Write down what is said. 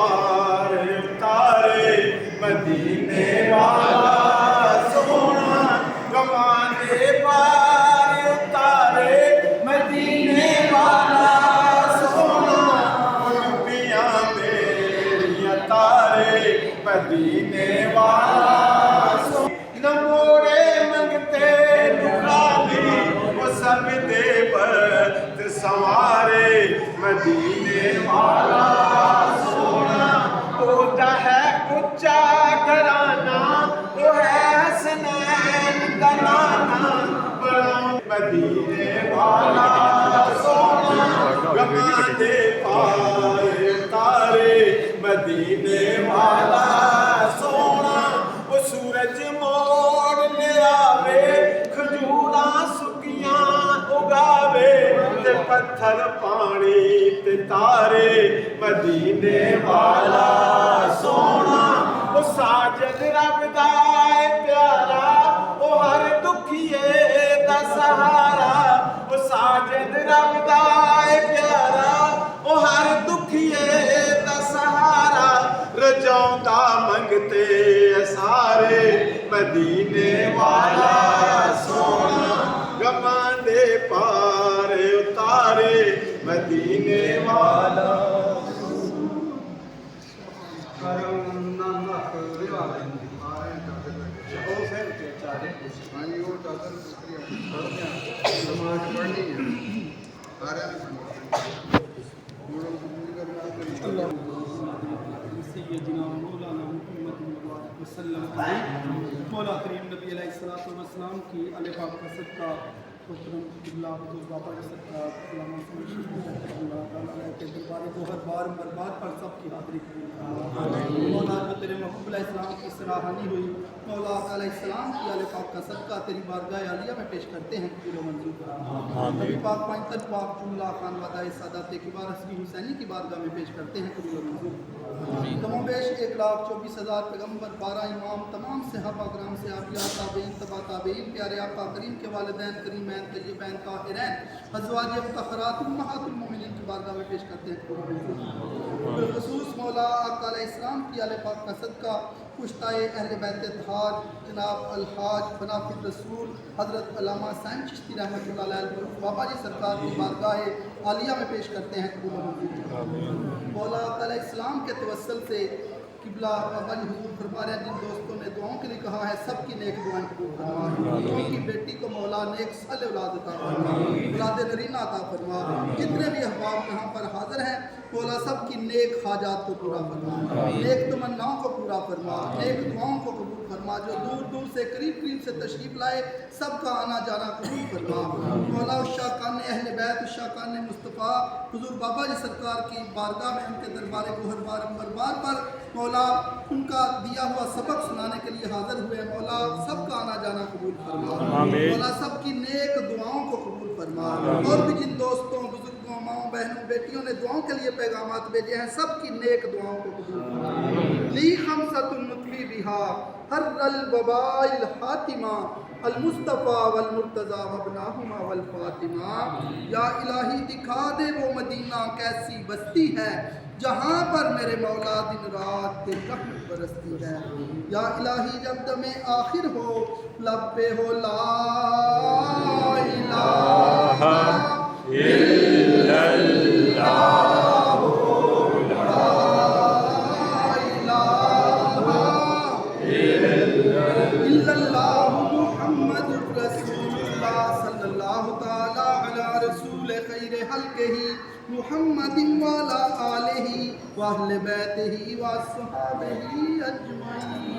پار اتارے مدینے والا سونا کمان دے پار اتارے مدینے والا سونا ڈبیاں میریاں تارے مدینے والا سونا موڑے منگتے نکالی وہ سب دے برت سوارے مدینے والا سونا ہوتا ہے اچا گھرانہ وہ ہے حسنین کا نانا بڑا مدینے والا سونا گما دے پار تارے مدینے والا سونا وہ سورج موڑ لے آوے کھجوراں سکیاں اگاوے تے پتھر پانی تے تارے مدینے والا سونا وہ ساجد رب دا اے پیارا وہ ہر دکھیے دا سہارا وہ ساجد رب دا اے پیارا وہ ہر دکھیے دا سہارا رجاؤں دا منگتے سارے مدینے والا سونا گمان دے پار اتارے مدینے والا سیدنا مولانا محمد وسلم مولا کریم نبی علیہ السلام کی علیہ پاک کا صدقہ محترم قبلہ حضور بابا کا صدقہ علامہ اللہ تعالیٰ کے دربار گوہر بار برباد پر سب کی حاضری قبول مولا جو تیرے محبوب علیہ السلام کی سراہانی ہوئی مولا علیہ السلام کی علیہ پاک کا صدقہ تیری بارگاہ عالیہ میں پیش کرتے ہیں قبول و منظور نبی پاک پائنتر پاک جملہ خانوادہ سادات کبار حسنی حسینی کی بارگاہ میں پیش کرتے ہیں قبول و منظور کم و بیش 1,24,000 پیغمبر 12 امام تمام صحابہ کرام صحابیات تابعین تبع تابعین پیارے آقا کریم کے والدین کریمین طیبین طاہرین ازواج مطہرات امہات المومنین کی بارگاہ میں پیش کرتے ہیں بالخصوص مولا آقا علیہ السلام کی آل پاک کا صدقہ پشتائے اہل بیت اطہار جناب الحاج فناف الرسول حضرت علامہ حسین چشتی رحمۃ اللہ علیہ بابا جی سرکار کی بارگاہ عالیہ میں پیش کرتے ہیں مولا آقا علیہ السلام کے توسل سے قبلہ بابا جی حضور فرما رہے ہیں جن دوستوں نے دعاؤں کے لیے کہا ہے سب کی نیک دعائیں قبول فرما ان کی بیٹی کو مولا نیک صالح اولاد عطا فرما اولاد نرینہ عطا فرما جتنے بھی احباب یہاں پر حاضر ہیں مولا سب کی نیک حاجات کو پورا فرما نیک تمناؤں کو پورا فرما نیک دعاؤں کو قبول فرما جو دور دور سے قریب سے تشریف لائے سب کا آنا جانا قبول فرما مولا الشاکان اہل بیت الشاکان مصطفیٰ حضور بابا جی سرکار کی بارگاہ میں ان کے دربار گوہر بار پر مولا ان کا دیا ہوا سبق سنانے کے لیے حاضر ہوئے مولا سب کا آنا جانا قبول فرما مولا سب کی نیک دعاؤں کو قبول فرما اور بھی جن دوستوں بزرگوں ماؤں بہنوں بیٹیوں نے دعاؤں کے لیے پیغامات بھیجے ہیں سب کی نیک دعاؤں کو قبول فرما لی خمسۃ نطفی بہا حر الوباء الحاتمہ المصطفیٰ والمرتضیٰ وابناہما والفاطمہ یا الہی دکھا دے وہ مدینہ کیسی بستی ہے جہاں پر میرے مولا دن رات تیری رحمت برستی ہے یا الہی جب دم آخر ہو لب پہ ہو لا الہ الا اللہ لا الہ الا اللہ محمد رسول اللہ صلی اللہ تعالی علی رسول خیر خلقہ محمد وعلی آلہ واہل بیتہ واصحابہ اجمعین